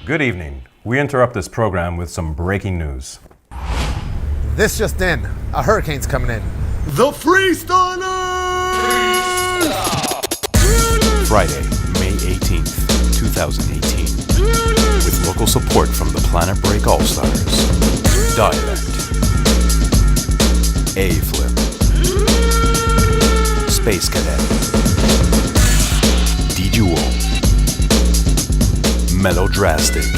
Good evening. We interrupt this program with some breaking news. This just in. A hurricane's coming in. The Freestylers! Friday, May 18th, 2018. With local support from the Planet Break All-Stars, Dialect, A-Flip, Spacekadet, Djewel, Melodrastik,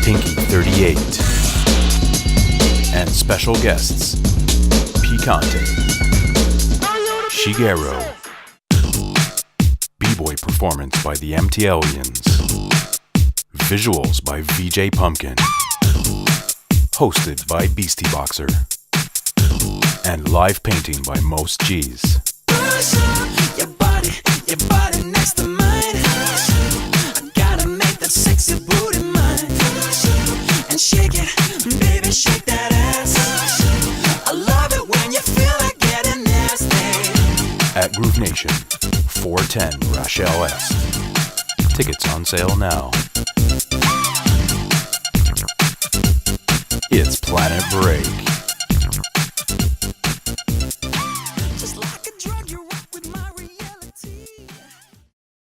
Tinky 38, and special guests, Pikan-t, Shigeru, B-Boy performance by the MTLians, visuals by VJ Pumpkin, hosted by Beastie Boxer, and live painting by Most G's. Your body next to mine. I gotta make that sexy booty mine. And shake it, baby, shake that ass. I love it when you feel like getting nasty. At Groove Nation, 410 Rachel Est. Tickets on sale now. It's Planet Break.